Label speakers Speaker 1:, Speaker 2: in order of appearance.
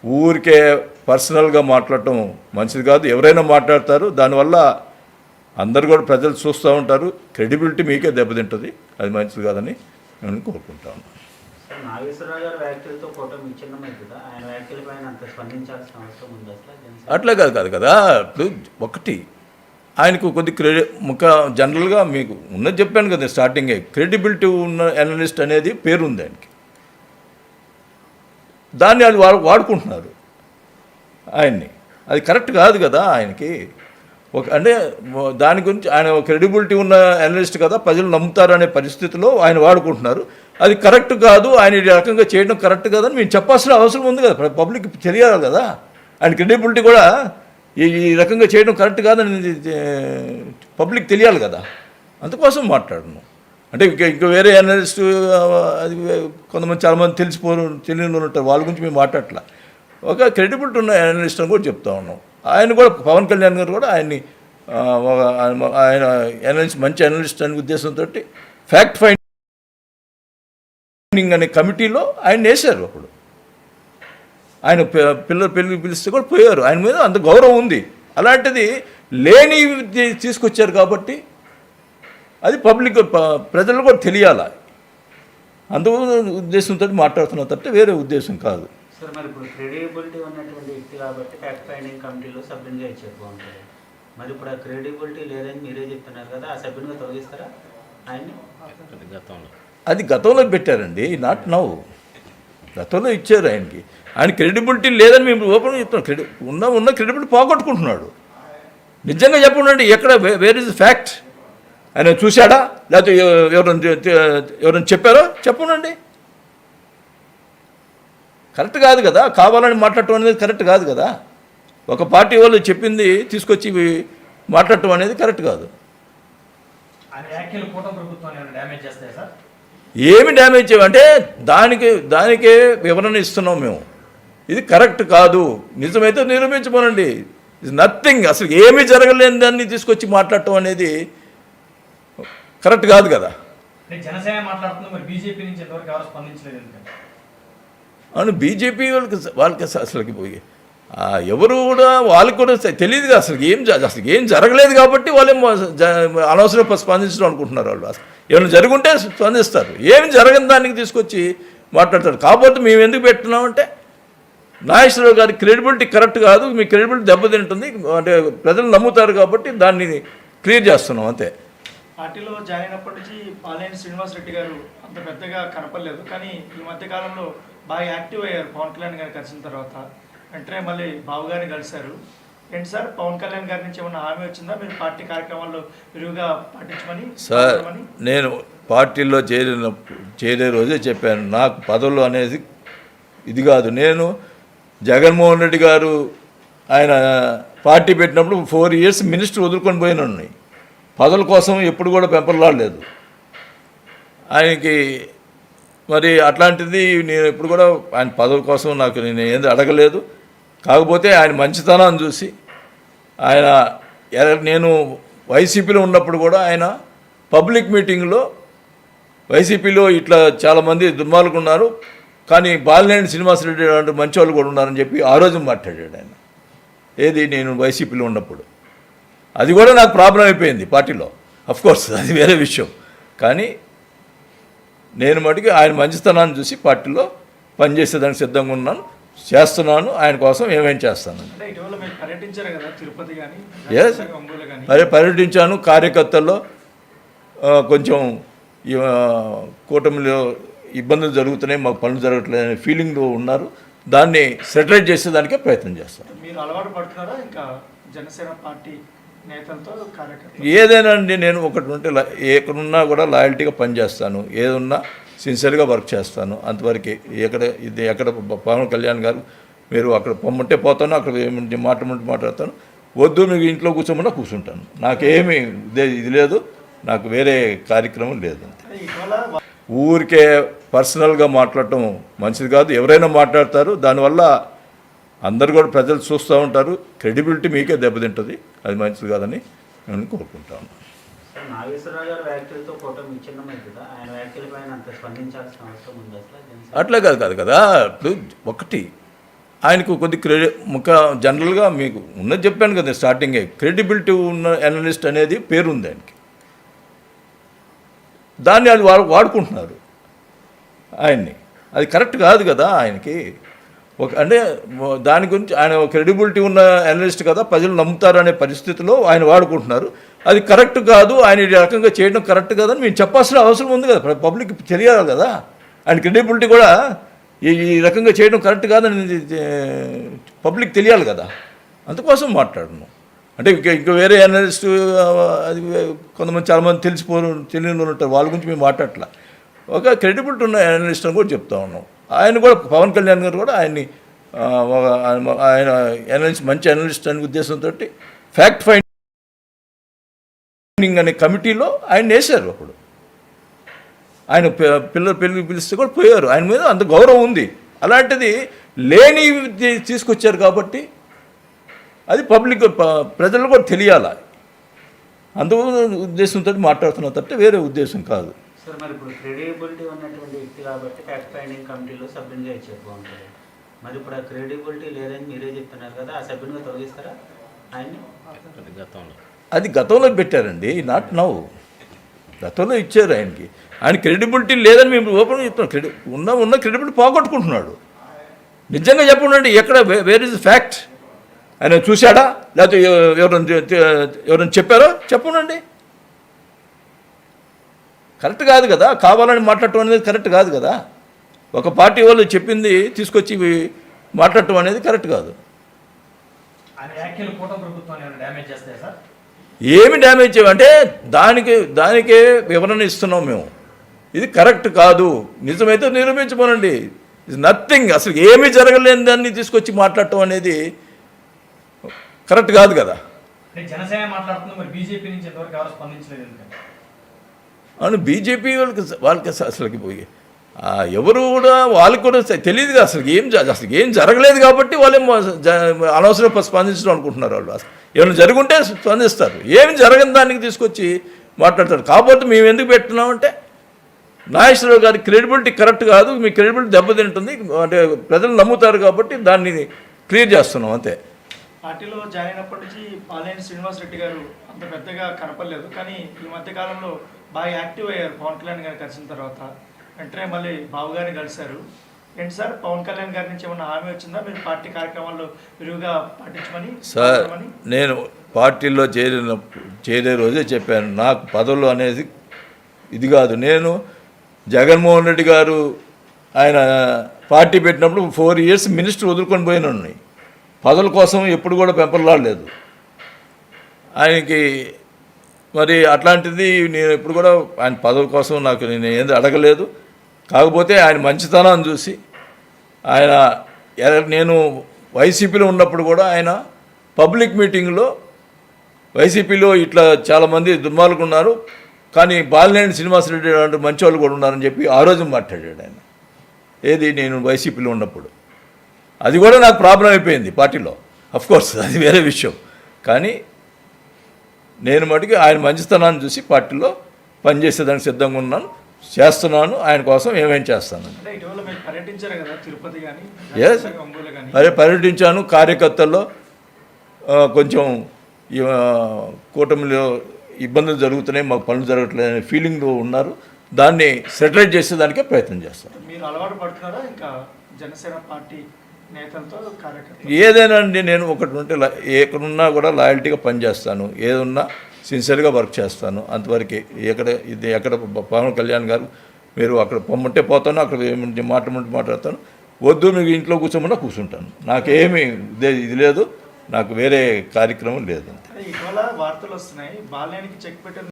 Speaker 1: ఊరికే పర్సనల్గా మాట్లాడటం మంచిది కాదు. ఎవరైనా మాట్లాడతారు, దానివల్ల అందరు కూడా ప్రజలు చూస్తూ ఉంటారు, క్రెడిబిలిటీ మీకే దెబ్బతింటుంది. అది మంచిది కాదని నేను కోరుకుంటాను. అట్లా కాదు కదా. ఇప్పుడు ఒకటి ఆయనకు కొద్ది జనరల్గా మీకు ఉన్నది చెప్పాను కదా స్టార్టింగే, క్రెడిబిలిటీ ఉన్న అనలిస్ట్ అనేది పేరు ఉంది ఆయనకి. దాన్ని అది వాడుకుంటున్నారు ఆయన్ని. అది కరెక్ట్ కాదు కదా ఆయనకి. అంటే దాని గురించి ఆయన క్రెడిబిలిటీ ఉన్న అనలిస్ట్ కదా, ప్రజలు నమ్ముతారు అనే పరిస్థితిలో ఆయన వాడుకుంటున్నారు. అది కరెక్ట్ కాదు, ఆయన ఈ రకంగా చేయడం కరెక్ట్ కాదని మేము చెప్పాల్సిన అవసరం ఉంది కదా. పబ్లిక్ తెలియాలి కదా, ఆయన క్రెడిబిలిటీ కూడా ఈ రకంగా చేయడం కరెక్ట్ కాదని పబ్లిక్ తెలియాలి కదా. అందుకోసం మాట్లాడను. అంటే ఇంకా వేరే అనలిస్ట్ అది కొంతమంది చాలామంది తెలియని ఉంటారు, వాళ్ళ గురించి మేము మాట్లాడట్లా. ఒక క్రెడిబిలిటీ ఉన్న అనలిస్ట్ అని కూడా చెప్తా ఉన్నాం. ఆయన కూడా పవన్ కళ్యాణ్ గారు కూడా ఆయన అనలిస్ట్ మంచి అనలిస్ట్ అనే ఉద్దేశంతో ఫ్యాక్ట్ ఫైండింగ్ అనే కమిటీలో ఆయన వేశారు. అప్పుడు ఆయన పెళ్ళి పిలిస్తే కూడా పోయారు. ఆయన మీద అంత గౌరవం ఉంది. అలాంటిది లేని తీసుకొచ్చారు కాబట్టి అది పబ్లిక్ ప్రజలు కూడా తెలియాలి. అందుకు ఉద్దేశంతో మాట్లాడుతున్న తప్ప వేరే ఉద్దేశం కాదు.
Speaker 2: సార్, మరి ఇప్పుడు క్రెడిబిలిటీ ఉన్నటువంటి వ్యక్తి కాబట్టి ఫ్యాక్ట్ ఫైండింగ్ కమిటీలో సభ్యునిగా ఇచ్చారు బాగుంటుంది. మరి ఇప్పుడు ఆ క్రెడిబిలిటీ లేదని మీరే చెప్తున్నారు కదా, ఆ సభ్యునిగా తొలగిస్తారా ఆయన్ని?
Speaker 1: అది గతంలో పెట్టారండి, నాట్ నౌ. గతంలో ఇచ్చారు ఆయనకి. ఆయన క్రెడిబిలిటీ లేదని మేము ఓపెన్గా చెప్తున్నాం. ఉన్న క్రెడిబిలిటీ పోగొట్టుకుంటున్నాడు. నిజంగా చెప్పండి, ఎక్కడ వేర్ ఇస్ ఫ్యాక్ట్? ఆయన చూశాడా, లేకపోతే ఎవరైనా చెప్పారో చెప్పనండి. కరెక్ట్ కాదు కదా, కావాలని మాట్లాడటం అనేది కరెక్ట్ కాదు కదా. ఒక పార్టీ వాళ్ళు చెప్పింది తీసుకొచ్చి మాట్లాడటం అనేది కరెక్ట్ కాదు. ఏమి డ్యామేజ్ చేయమంటే దానికే వివరణ ఇస్తున్నాం మేము. ఇది కరెక్ట్ కాదు, నిజమైతే నిరూపించమనండి. It's nothing. అసలు ఏమీ జరగలేని దాన్ని తీసుకొచ్చి మాట్లాడటం అనేది కరెక్ట్ కాదు కదా. అవును, బీజేపీ వాళ్ళకి అసలుకి పోయి ఎవరు కూడా వాళ్ళకి కూడా తెలియదుగా అసలు ఏం జరగలేదు కాబట్టి వాళ్ళేం అనవసరం స్పందించడం అనుకుంటున్నారు. వాళ్ళు అసలు ఏమైనా జరుగుంటే స్పందిస్తారు, ఏమి జరగని దానికి తీసుకొచ్చి మాట్లాడతారు. కాకపోతే మేము ఎందుకు పెట్టున్నామంటే నాగేశ్వరరావు గారి క్రెడిబిలిటీ కరెక్ట్ కాదు, మీ క్రెడిబిలిటీ దెబ్బతింటుంది అంటే ప్రజలు నమ్ముతారు కాబట్టి దాన్ని క్లియర్ చేస్తున్నాం అంతే.
Speaker 3: పార్టీలో జాయిన్ అయినప్పటి నుంచి పాలేని శ్రీనివాస్ రెడ్డి గారు అంత పెద్దగా కనపడలేదు, కానీ ఈ మధ్యకాలంలో బాగా యాక్టివ్ అయ్యారు. పవన్ కళ్యాణ్ గారు కలిసిన తర్వాత వెంటనే మళ్ళీ బాబు గారిని కలిశారు. ఏంటి సార్, పవన్ కళ్యాణ్ గారి నుంచి ఏమన్నా హామీ వచ్చిందా మీరు పార్టీ కార్యక్రమాల్లో విరివిగా పాటించమని?
Speaker 1: సార్, నేను పార్టీలో చేరే రోజే చెప్పాను, నాకు పదవులు అనేది ఇది కాదు. నేను జగన్మోహన్ రెడ్డి గారు ఆయన పార్టీ పెట్టినప్పుడు 4 years మినిస్టర్ వదులుకొని పోయినాయి. పదవుల కోసం ఎప్పుడు కూడా పెంపర్లాడలేదు ఆయనకి. మరి అట్లాంటిది నేను ఎప్పుడు కూడా ఆయన పదవుల కోసం నేను ఏది అడగలేదు. కాకపోతే ఆయన మంచితనాన్ని చూసి నేను వైసీపీలో ఉన్నప్పుడు కూడా ఆయన పబ్లిక్ మీటింగ్లో వైసీపీలో ఇట్లా చాలామంది దుర్మార్గులు ఉన్నారు, కానీ బాలినేని శ్రీనివాసరెడ్డి లాంటి మంచి వాళ్ళు కూడా ఉన్నారని చెప్పి ఆ రోజు మాట్లాడాడు ఆయన. ఏది నేను వైసీపీలో ఉన్నప్పుడు. అది కూడా నాకు ప్రాబ్లం అయిపోయింది పార్టీలో. అఫ్కోర్స్ అది వేరే విషయం. కానీ నేను మటుకు ఆయన మంచితనాన్ని చూసి పార్టీలో పనిచేసేదానికి సిద్ధంగా ఉన్నాను, చేస్తున్నాను. ఆయన కోసం ఏమేం చేస్తాను. పర్యటించాను. కార్యకర్తల్లో కొంచెం కూటమిలో ఇబ్బందులు జరుగుతున్నాయి, మాకు పనులు జరగట్లేదు అనే ఫీలింగ్లో ఉన్నారు. దాన్ని సెటిలైట్ చేసేదానికే ప్రయత్నం చేస్తాను.
Speaker 3: మీరు అలవాటు పడుతున్నారా ఇంకా జనసేన పార్టీ నేతలతో కార్యకర్తలు?
Speaker 1: ఏదైనా అండి, నేను ఒకటి ఉంటే ఎక్కడున్నా కూడా లాయల్టీగా పనిచేస్తాను, ఏదున్నా సిన్సియర్గా వర్క్ చేస్తాను. అంతవరకు ఎక్కడ పవన్ కళ్యాణ్ గారు మీరు అక్కడ పొమ్మంటే పోతాను, అక్కడ ఏమంటే మాట్లాడతాను, వద్దు నువ్వు ఇంట్లో కూర్చోమన్నా కూర్చుంటాను. నాకేమీ ఇది లేదు, నాకు వేరే కార్యక్రమం లేదు. ఊరికే పర్సనల్గా మాట్లాడటం మంచిది కాదు. ఎవరైనా మాట్లాడతారు, దానివల్ల అందరు కూడా ప్రజలు చూస్తూ ఉంటారు, క్రెడిబిలిటీ మీకే దెబ్బతింటుంది. అది మంచిది కాదని నేను కోరుకుంటాను. అట్లా కాదు కదా. ఇప్పుడు ఒకటి ఆయనకు కొద్ది జనరల్గా మీకు ఉన్నది చెప్పాను కదా స్టార్టింగే, క్రెడిబిలిటీ ఉన్న అనలిస్ట్ అనేది పేరుంది ఆయనకి. దాన్ని అది వాడుకుంటున్నారు ఆయన్ని. అది కరెక్ట్ కాదు కదా ఆయనకి. అంటే దాని గురించి ఆయన క్రెడిబిలిటీ ఉన్న అనలిస్ట్ కదా, ప్రజలు నమ్ముతారనే పరిస్థితిలో ఆయన వాడుకుంటున్నారు. అది కరెక్ట్ కాదు, ఆయన ఈ రకంగా చేయడం కరెక్ట్ కాదని మేము చెప్పాల్సిన అవసరం ఉంది కదా, పబ్లిక్ తెలియాలి కదా. ఆయన క్రెడిబిలిటీ కూడా ఈ రకంగా చేయడం కరెక్ట్ కాదని పబ్లిక్ తెలియాలి కదా, అందుకోసం మాట్లాడను. అంటే ఇంకా వేరే అనలిస్ట్ అది కొంతమంది చాలామంది తెలియని ఉంటారు, వాళ్ళ గురించి మేము మాట్లాడట్లా. ఒక క్రెడిబిలిటీ ఉన్న అనలిస్ట్ అని కూడా చెప్తా ఉన్నాం. ఆయన కూడా పవన్ కళ్యాణ్ గారు కూడా ఆయన అనలిస్ట్ మంచి అనలిస్ట్ అనే ఉద్దేశంతో ఫ్యాక్ట్ ఫైండింగ్ అనే కమిటీలో ఆయన వేశారు. అప్పుడు ఆయన పిల్లలు పిలిస్తే కూడా పోయారు. ఆయన మీద అంత గౌరవం ఉంది. అలాంటిది లేని తీసుకొచ్చారు కాబట్టి అది పబ్లిక్ ప్రజలు కూడా తెలియాలి. అందు ఉద్దేశంతో మాట్లాడుతున్న తప్ప వేరే ఉద్దేశం కాదు.
Speaker 2: సార్ మరి ఇప్పుడు క్రెడిబిలిటీ ఉన్నటువంటి వ్యక్తి కాబట్టి ఫ్యాక్ట్ ఫైండింగ్ కమిటీలో సభ్యునిగా ఇచ్చారు బాగుంటుంది. మరి ఇప్పుడు ఆ క్రెడిబిలిటీ లేదని మీరే చెప్తున్నారు కదా, ఆ సభ్యునిగా తొలగిస్తారా ఆయన్ని?
Speaker 1: అది గతంలో పెట్టారండి, నాట్ నౌ. గతంలో ఇచ్చారు ఆయనకి. ఆయన క్రెడిబిలిటీ లేదని మేము ఓపెన్ చెప్తున్నాం. ఉన్న క్రెడిబిలిటీ పోగొట్టుకుంటున్నాడు. నిజంగా చెప్పండి, ఎక్కడ వేర్ ఇస్ ఫ్యాక్ట్? ఆయన చూశాడా, లేకపోతే ఎవరైనా చెప్పారో చెప్పండి. కరెక్ట్ కాదు కదా, కావాలని మాట్లాడటం అనేది కరెక్ట్ కాదు కదా. ఒక పార్టీ వాళ్ళు చెప్పింది తీసుకొచ్చి మాట్లాడటం అనేది కరెక్ట్ కాదు. ఏమి డ్యామేజ్ చేయమంటే దానికే వివరణ ఇస్తున్నాం మేము. ఇది కరెక్ట్ కాదు, నిజమైతే నిరూపించమనండి. ఇది నథింగ్, అసలు ఏమీ జరగలేని దాన్ని తీసుకొచ్చి మాట్లాడటం అనేది కరెక్ట్ కాదు కదా.
Speaker 4: జనసేన మాట్లాడుతుంది, మరి బీజేపీ నుంచి ఎంతవరకు ఎవరు స్పందించలేదు.
Speaker 1: అవును, బీజేపీ వాళ్ళకి అసలుకి పోయి ఎవరు కూడా వాళ్ళకి కూడా తెలియదు కదా అసలు ఏం జరగలేదు కాబట్టి వాళ్ళేం అనవసరంగా స్పందించడం అనుకుంటున్నారు. వాళ్ళు అసలు ఏమైనా జరుగుంటే స్పందిస్తారు, ఏమి జరగని దానికి తీసుకొచ్చి మాట్లాడతారు. కాకపోతే మేము ఎందుకు పెట్టున్నామంటే నాగేశ్వరరావు గారి క్రెడిబిలిటీ కరెక్ట్ కాదు, మీ క్రెడిబిలిటీ దెబ్బతింటుంది అంటే ప్రజలు నమ్ముతారు కాబట్టి దాన్ని క్లియర్ చేస్తున్నాం అంతే.
Speaker 3: పార్టీలో జాయిన్ అయినప్పటి నుంచి పాలేని శ్రీనివాస్ రెడ్డి గారు అంత పెద్దగా కనపడలేదు, కానీ ఈ మధ్యకాలంలో బాగా యాక్టివ్ అయ్యారు పవన్ కళ్యాణ్ గారిని కలిసిన తర్వాత. వెంటనే మళ్ళీ బాబు గారిని కలిశారు. ఏంటి సార్, పవన్ కళ్యాణ్ గారి నుంచి ఏమన్నా హామీ వచ్చిందా మీరు పార్టీ కార్యక్రమాల్లో విరివిగా పాటించమని?
Speaker 1: సార్, నేను పార్టీలో చేరే రోజే చెప్పాను, నాకు పదవులు అనేది ఇది కాదు. నేను జగన్మోహన్ రెడ్డి గారు ఆయన పార్టీ పెట్టినప్పుడు 4 years మినిస్టర్ వదులుకొని పోయినాను. పదవుల కోసం ఎప్పుడు కూడా పెంపర్లాడలేదు ఆయనకి. మరి అట్లాంటిది నేను ఎప్పుడు కూడా ఆయన పదవి కోసం నేను ఏది అడగలేదు. కాకపోతే ఆయన మంచితనాన్ని చూసి నేను వైసీపీలో ఉన్నప్పుడు కూడా ఆయన పబ్లిక్ మీటింగ్లో వైసీపీలో ఇట్లా చాలామంది దుర్మార్గులు ఉన్నారు, కానీ బాలినేని శ్రీనివాసరెడ్డి లాంటి మంచి వాళ్ళు కూడా ఉన్నారని చెప్పి ఆ రోజు మాట్లాడాడు ఆయన. ఏది నేను వైసీపీలో ఉన్నప్పుడు. అది కూడా నాకు ప్రాబ్లం అయిపోయింది పార్టీలో, అఫ్కోర్స్ అది వేరే విషయం. కానీ నేను మటుకు ఆయన మంచితనాన్ని చూసి పార్టీలో పనిచేసేదానికి సిద్ధంగా ఉన్నాను, చేస్తున్నాను. ఆయన కోసం ఏమేం చేస్తాను. అదే పర్యటించాను. కార్యకర్తల్లో కొంచెం కూటమిలో ఇబ్బందులు జరుగుతున్నాయి, మాకు పనులు జరగట్లేదు అనే ఫీలింగ్లో ఉన్నారు. దాన్ని సెటిలైట్ చేసేదానికే ప్రయత్నం చేస్తాను.
Speaker 3: మీరు అలవాటు పడుతున్నారా ఇంకా జనసేన పార్టీ నేతలతో కార్యకర్తలు?
Speaker 1: ఏదైనా అండి, నేను ఒకటి ఉంటే ఎక్కడున్నా కూడా లాయల్టీగా పనిచేస్తాను, ఏదున్నా సిన్సియర్గా వర్క్ చేస్తాను, అంతవరకే. ఎక్కడ పవన్ కళ్యాణ్ గారు మీరు అక్కడ పొమ్మంటే పోతాను, అక్కడ మాట్లాడతాను, వద్దు మీకు ఇంట్లో కూర్చోమన్నా కూర్చుంటాను. నాకేమీ ఇది లేదు, నాకు వేరే కార్యక్రమం లేదు.
Speaker 3: ఇటీవల వార్తలు వస్తున్నాయి, బాలేనికి చెక్ పెట్టిన